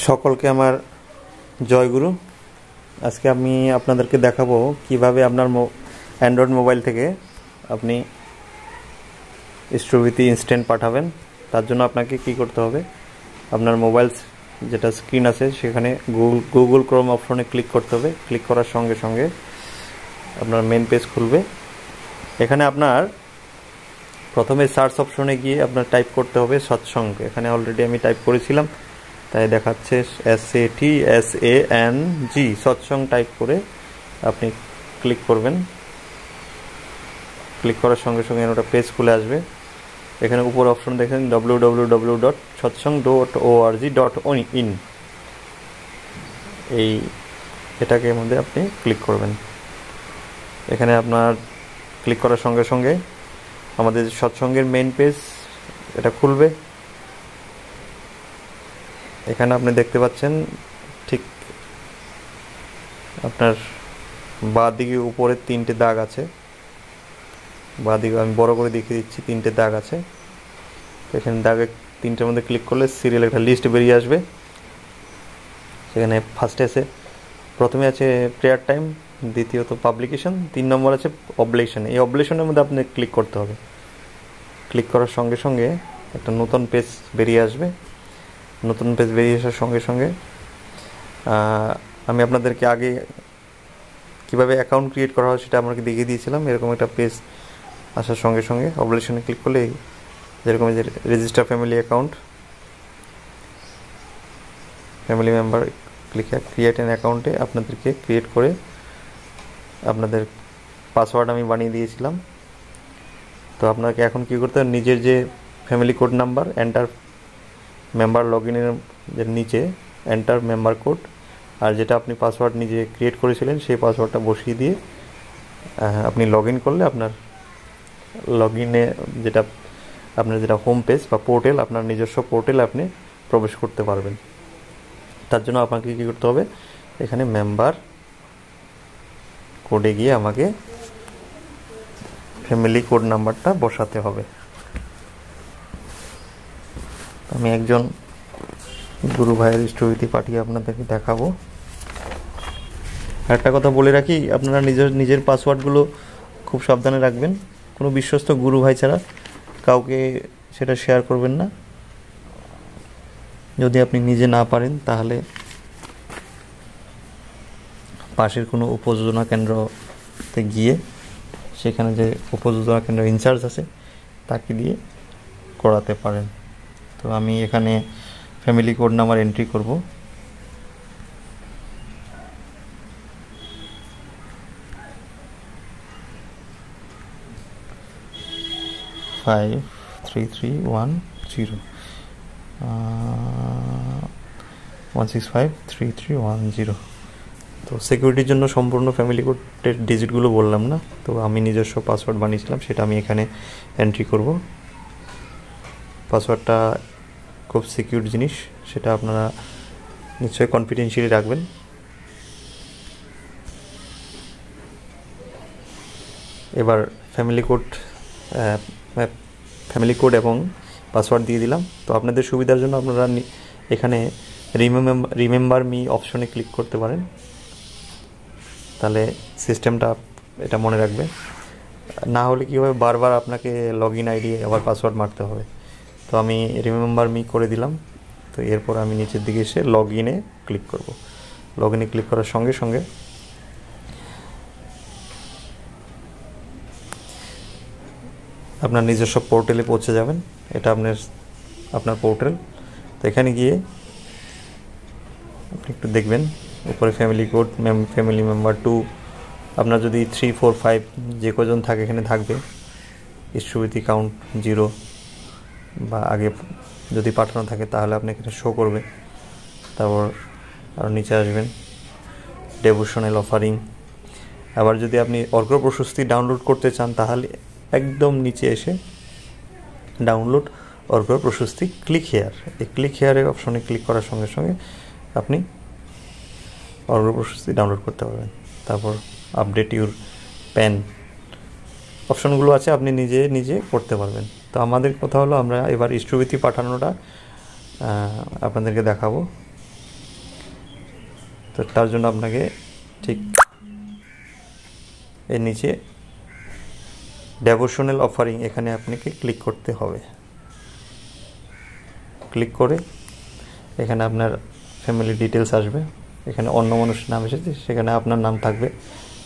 সকলকে আমার জয়গুরু। আজকে আমি আপনাদেরকে দেখাবো কিভাবে আপনার অ্যান্ড্রয়েড মোবাইল থেকে আপনি স্ট্রবেরি ইনস্ট্যান্ট পাঠাবেন। তার জন্য আপনাকে কি করতে হবে, আপনার মোবাইল যেটা স্ক্রিন আছে সেখানে গুগল ক্রোম অপশনে ক্লিক করতে হবে। ক্লিক করার সঙ্গে সঙ্গে আপনার মেন পেজ খুলবে। এখানে আপনার প্রথমে সার্চ অপশনে গিয়ে আপনার টাইপ করতে হবে সৎসঙ্গ। এখানে অলরেডি আমি টাইপ করেছিলাম, তাই দেখাচ্ছে SATSANG সৎসঙ্গ টাইপ করে আপনি ক্লিক করবেন। ক্লিক করার সঙ্গে সঙ্গে ওটা পেজ খুলে আসবে। এখানে উপর অপশন দেখেন www.satsang.org.in, এটাকে মধ্যে আপনি ক্লিক করবেন। এখানে আপনার ক্লিক করার সঙ্গে সঙ্গে আমাদের সৎসঙ্গের মেইন পেজ এটা খুলবে। এখানে আপনি দেখতে পাচ্ছেন ঠিক আপনার বাঁ দিকে উপরে 3টে দাগ আছে। বাঁ দিকে আমি বড় করে দেখিয়ে দিচ্ছি, 3টে দাগ আছে। এখানে দাগে 3টের মধ্যে ক্লিক করলে সিরিয়াল একটা লিস্ট বেরিয়ে আসবে। সেখানে ফার্স্টে আছে, প্রথমে আছে প্রেয়ার টাইম, দ্বিতীয়ত পাবলিকেশন, 3 নম্বর আছে অবলেশন। এই অবলেশনের মধ্যে আপনি ক্লিক করতে হবে। ক্লিক করার সঙ্গে সঙ্গে একটা নতুন পেজ বেরিয়ে আসবে। নতুন পেজ বেরিয়ে আসার সঙ্গে সঙ্গে আমি আপনাদেরকে আগে কিভাবে অ্যাকাউন্ট ক্রিয়েট করা হয় সেটা আমাকে দেখিয়ে দিয়েছিলাম। এরকম একটা পেজ আসার সঙ্গে সঙ্গে অবলেশনে ক্লিক করলে যেরকম যে register family account, family member create an অ্যাকাউন্টে আপনাদেরকে ক্রিয়েট করে আপনাদের পাসওয়ার্ড আমি বানিয়ে দিয়েছিলাম। তো আপনাকে এখন কী করতে হবে, নিজের যে family code number enter member log ইনের যে নিচে এন্টার মেম্বার কোড, আর যেটা আপনি পাসওয়ার্ড নিজে ক্রিয়েট করেছিলেন সেই পাসওয়ার্ডটা বসিয়ে দিয়ে আপনি লগ ইন করলে আপনার লগ ইনে যেটা আপনার যেটা হোম পেজ বা পোর্টাল, আপনার নিজস্ব পোর্টালে আপনি প্রবেশ করতে পারবেন। তার জন্য আপনাকে কী করতে হবে, এখানে মেম্বার কোডে গিয়ে আমাকে ফ্যামিলি কোড নাম্বারটা বসাতে হবে। আমি একজন গুরু ভাইয়ের স্টোরিটি পাঠিয়ে আপনাদেরকে দেখাবো। একটা কথা বলে রাখি, আপনারা নিজের পাসওয়ার্ডগুলো খুব সাবধানে রাখবেন। কোনো বিশ্বস্ত গুরু ভাই ছাড়া কাউকে সেটা শেয়ার করবেন না। যদি আপনি নিজে না পারেন তাহলে পাশের কোনো উপযোজনা কেন্দ্রতে গিয়ে সেখানে যে উপযোজনা কেন্দ্র ইনচার্জ আছে তাকে দিয়ে করাতে পারেন। তো আমি এখানে ফ্যামিলি কোড নাম্বার এন্ট্রি করব। ফাইভ 1653310। তো সিকিউরিটির জন্য সম্পূর্ণ ফ্যামিলি কোডের ডিজিটগুলো বললাম না, তো আমি নিজস্ব পাসওয়ার্ড বানিয়েছিলাম সেটা আমি এখানে এন্ট্রি করব। পাসওয়ার্ডটা খুব সিকিউর জিনিস, সেটা আপনারা নিশ্চয়ই কনফিডেন্সিয়ালি রাখবেন। এবার ফ্যামিলি কোড এবং পাসওয়ার্ড দিয়ে দিলাম। তো আপনাদের সুবিধার জন্য আপনারা এখানে রিমেম্বার মি অপশনে ক্লিক করতে পারেন, তাহলে সিস্টেমটা এটা মনে রাখবে। না হলে কী হবে, বারবার আপনাকে লগ ইন আইডি আবার পাসওয়ার্ড মারতে হবে। তো আমি রিমেম্বার মি করে দিলাম। তো এরপর আমি নিচের দিকে এসে লগ ইনে ক্লিক করব। লগ ইনে ক্লিক করার সঙ্গে সঙ্গে আপনার নিজস্ব পোর্টালে পৌঁছে যাবেন। এটা আপনার পোর্টাল। তো এখানে গিয়ে আপনি একটু দেখবেন উপরে ফ্যামিলি কোড, ফ্যামিলি মেম্বার 2, আপনার যদি 3, 4, 5 যে কজন থাকে এখানে থাকবে। স্ট্রবেরি কাউন্ট 0 বা আগে যদি পাঠানো থাকে তাহলে আপনি এখানে শো করবে। তারপর আরও নিচে আসবেন, ডেভোশনাল অফারিং। আবার যদি আপনি অর্ঘ্য প্রশস্তি ডাউনলোড করতে চান তাহলে একদম নিচে এসে ডাউনলোড অর্ঘ্য প্রশস্তি ক্লিক হেয়ার, এই ক্লিক হেয়ারের অপশনে ক্লিক করার সঙ্গে সঙ্গে আপনি অর্ঘ্য প্রশস্তি ডাউনলোড করতে পারবেন। তারপর আপডেট ইউর প্যান অপশনগুলো আছে, আপনি নিজে করতে পারবেন। তো আমাদের কথা হলো আমরা এবার স্ট্রবেরি পাঠানোটা আপনাদেরকে দেখাবো। তো তার জন্য আপনাকে ঠিক এর নিচে ডেভোশনাল অফারিং এখানে আপনাকে ক্লিক করতে হবে। ক্লিক করে এখানে আপনার ফ্যামিলি ডিটেলস আসবে, এখানে অন্য মানুষের নাম এসেছে, সেখানে আপনার নাম থাকবে,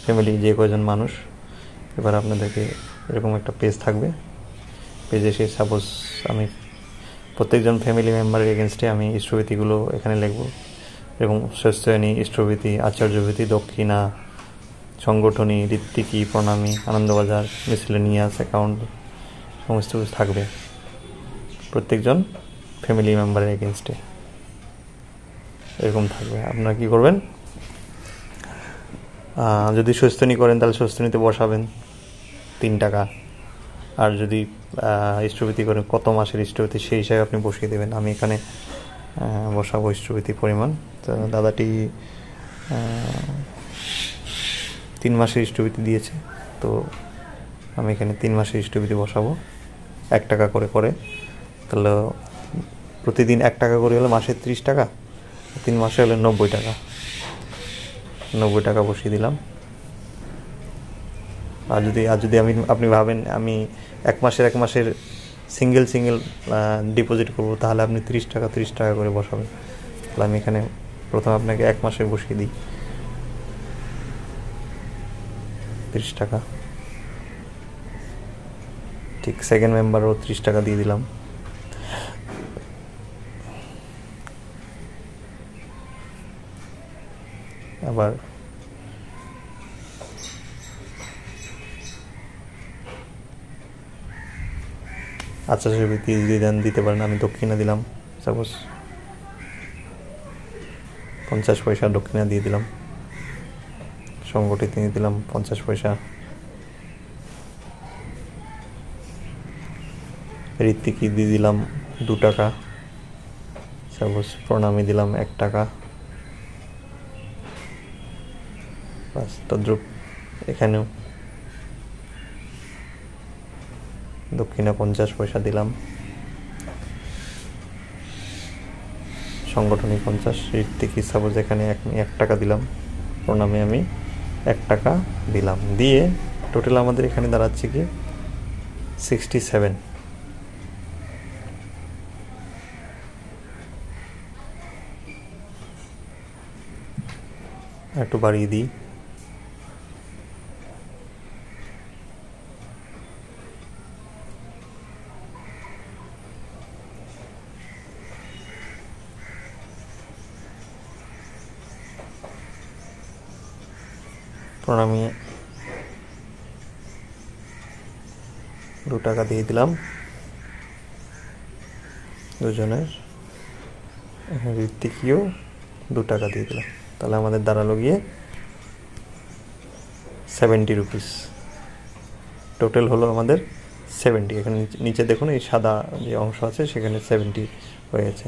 ফ্যামিলি যে কয়জন মানুষ। এবার আপনাদেরকে এরকম একটা পেজ থাকবে, পেজে এসে সাপোজ আমি প্রত্যেকজন ফ্যামিলি মেম্বারের এগেনস্টে আমি ইষ্টভীতিগুলো এখানে লিখব, এরকম স্বাস্থ্যয়নী, ইষ্টভীতি, আচার্যভীতি, দক্ষিণা, সংগঠনী, ঋত্বিকী, প্রণামী, আনন্দবাজার, মিসেলেনিয়াস, অ্যাকাউন্ট, সমস্ত কিছু থাকবে প্রত্যেকজন ফ্যামিলি মেম্বারের এগেনস্টে এরকম থাকবে। আপনারা কী করবেন, যদি স্বাস্থ্যনী করেন তাহলে স্বাস্থ্যনীতে বসাবেন 3 টাকা, আর যদি ইষ্টভীতি করেন কত মাসের ইষ্টভীতি সেই হিসাবে আপনি বসিয়ে দেবেন। আমি এখানে বসাবো ইষ্টভীতির পরিমাণ। তো দাদাটি 3 মাসের ইষ্টভীতি দিয়েছে, তো আমি এখানে 3 মাসের ইষ্টভীতি বসাবো 1 টাকা করে করে। তাহলে প্রতিদিন 1 টাকা করে হলে মাসে 30 টাকা, 3 মাসে হলে 90 টাকা। 90 টাকা বসিয়ে দিলাম। আর যদি আপনি ভাবেন আমি এক মাসের সিঙ্গেল ডিপোজিট করব, তাহলে আপনি 30 টাকা করে বসাবেন। তাহলে আমি এখানে প্রথমে আপনাকে 1 মাসের বসিয়ে দিই 30 টাকা। ঠিক সেকেন্ড মেম্বারও 30 টাকা দিয়ে দিলাম। আবার আচার্যভীতি দিতে পারেন, আমি দক্ষিণা দিলাম, সাপোজ 50 পয়সা দক্ষিণা দিয়ে দিলাম। সংগঠিত দিয়ে দিলাম 50 পয়সা। ঋত্বিকী দিয়ে দিলাম 2 টাকা, সাপোজ প্রণামী দিলাম 1 টাকা। বাস তদ্রুপ এখানেও দক্ষিণা 50 পয়সা দিলাম, সংগঠনী 50, ঋত্বিকী সাপোজ এখানে 1 টাকা দিলাম, প্রণামে আমি 1 টাকা দিলাম। দিয়ে টোটাল আমাদের এখানে দাঁড়াচ্ছে কি 67। একটু বাড়িয়ে দিই। প্রণামী 2 টাকা দিয়ে দিলাম দুজনের। ঋত্বিকীও 2 টাকা দিয়ে দিলাম। তাহলে আমাদের দাঁড়ালো গিয়ে 70 রুপিস। টোটাল হলো আমাদের 70। এখানে নিচে দেখুন এই সাদা যে অংশ আছে সেখানে 70 হয়েছে।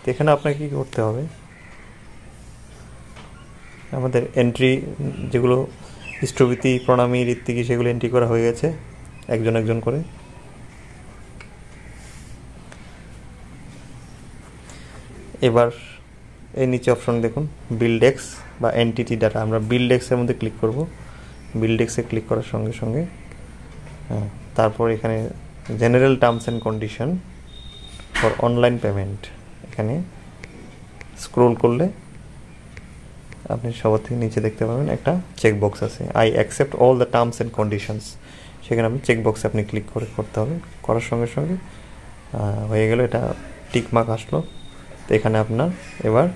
তো এখানে আপনাকে কী করতে হবে, আমাদের এন্ট্রি যেগুলো ইষ্টভীতি, প্রণামী, ঋত্বিকী সেগুলো এন্ট্রি করা হয়ে গেছে একজন করে। এবার এই নিচে অপশন দেখুন বিল্ডেক্স বা এন্টিটি ডাটা। আমরা বিল্ডেক্সের মধ্যে ক্লিক করব। বিল্ডেক্সে ক্লিক করার সঙ্গে সঙ্গে তারপর এখানে general terms and condition for online payment, এখানে স্ক্রোল করলে আপনি সবার থেকে নিচে দেখতে পাবেন একটা চেকবক্স আছে, I accept all the terms and conditions. সেখানে আপনি চেকবক্সে আপনি ক্লিক করতে হবে। করার সঙ্গে সঙ্গে হয়ে গেল, এটা টিকমার্ক আসলো। তো এখানে আপনার এবার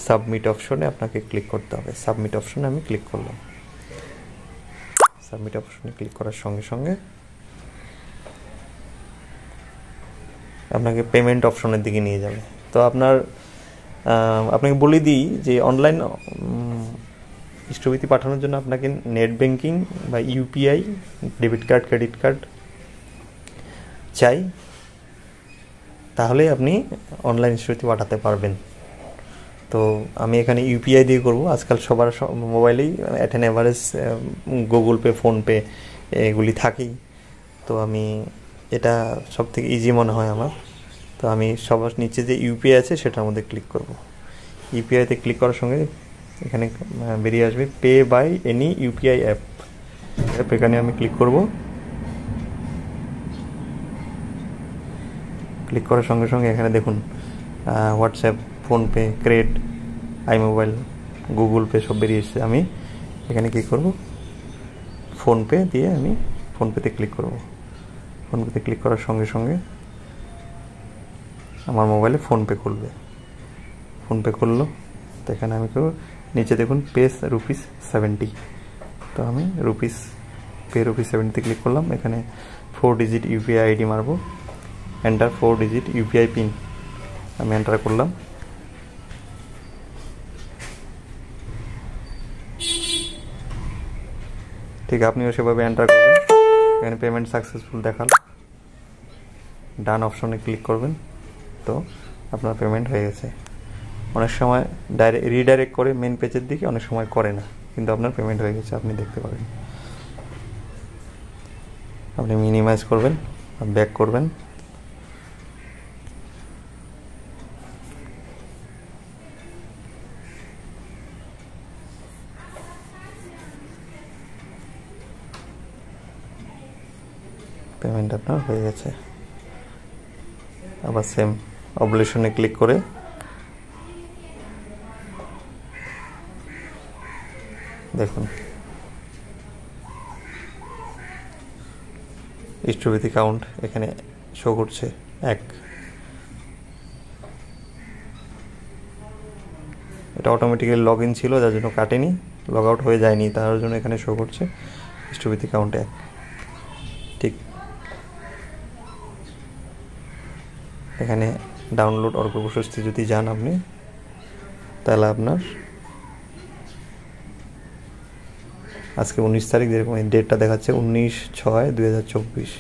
সাবমিট অপশনে আপনাকে ক্লিক করতে হবে। সাবমিট অপশনে আমি ক্লিক করলাম। সাবমিট অপশনে ক্লিক করার সঙ্গে সঙ্গে আপনাকে পেমেন্ট অপশনের দিকে নিয়ে যাবে। তো আপনাকে বলে দিই যে অনলাইন ইষ্টভীতি পাঠানোর জন্য আপনাকে নেট ব্যাংকিং বা UPI, debit card, credit card চাই, তাহলে আপনি অনলাইন ইষ্টভীতি পাঠাতে পারবেন। তো আমি এখানে ইউপিআই দিয়ে করব। আজকাল সবার মোবাইলেই at an average Google pay, PhonePe এগুলি থাকেই। তো আমি এটা সব থেকে ইজি মনে হয় আমার। তো আমি সবার নিচে যে ইউপিআই আছে সেটার মধ্যে ক্লিক করব। ইউপিআইতে ক্লিক করার সঙ্গে এখানে বেরিয়ে আসবে pay by any UPI app. এখানে আমি ক্লিক করব। ক্লিক করার সঙ্গে সঙ্গে এখানে দেখুন হোয়াটসঅ্যাপ, ফোনপে, ক্রেড, আইমোবাইল, গুগল পে সব বেরিয়ে এসছে। আমি এখানে কী করব, ফোনপে দিয়ে আমি ফোনপেতে ক্লিক করব। ফোনপেতে ক্লিক করার সঙ্গে সঙ্গে আমার মোবাইলে ফোনপে খুলবে। ফোনপে খুললো, তো এখানে আমি করব নিচে দেখুন পে ₹70। তো আমি পে ₹70 ক্লিক করলাম। এখানে 4 ডিজিট ইউপিআই আইডি মারবো, এন্টার 4 ডিজিট ইউপিআই পিন আমি এন্টার করলাম। ঠিক আপনিও সেভাবে এন্টার করবেন। এখানে পেমেন্ট সাকসেসফুল দেখাল, ডান অপশনে ক্লিক করবেন। তো আপনার পেমেন্ট হয়ে গেছে। অনেক সময় রিডাইরেক্ট করে মেন পেজের দিকে, অনেক সময় করে না, কিন্তু আপনার পেমেন্ট হয়ে গেছে, আপনি দেখতে পাবেন। আপনি মিনিমাইজ করবেন, ব্যাক করবেন। পেমেন্ট আপনার হয়ে গেছে। আবার সেম অবলেশনে ক্লিক করে দেখুন ইষ্টবিধি কাউন্ট এখানে শো করছে 1। এটা অটোমেটিক্যালি লগ ইন ছিল, যার জন্য কাটেনি, লগ আউট হয়ে যায়নি, তার জন্য এখানে শো করছে ইষ্টবিধি কাউন্ট 1। ঠিক এখানে ডাউনলোড অর্ক প্রশস্তি যদি যান আপনি, তাহলে আপনার আজকে 19 তারিখ, যেরকম এই ডেটটা দেখাচ্ছে 19/6/2024,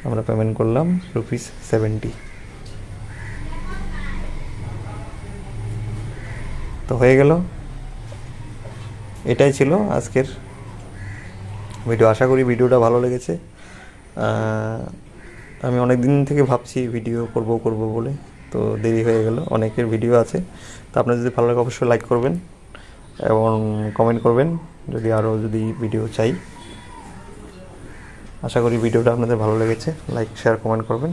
আমরা পেমেন্ট করলাম ₹70। তো হয়ে গেল। এটাই ছিল আজকের ভিডিও। আশা করি ভিডিওটা ভালো লেগেছে। আমি অনেক দিন থেকে ভাবছি ভিডিও করব বলে, তো দেরি হয়ে গেল। অনেকের ভিডিও আছে, তো আপনার যদি ভালো লাগে অবশ্যই লাইক করবেন এবং কমেন্ট করবেন যদি ভিডিও চাই। আশা করি ভিডিওটা আপনাদের ভালো লেগেছে। লাইক, শেয়ার, কমেন্ট করবেন,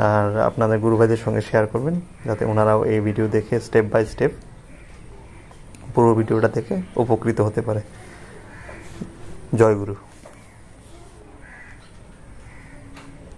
আর আপনাদের গুরু ভাইদের সঙ্গে শেয়ার করবেন, যাতে ওনারাও এই ভিডিও দেখে স্টেপ বাই স্টেপ পুরো ভিডিওটা দেখে উপকৃত হতে পারে। জয় গুরু।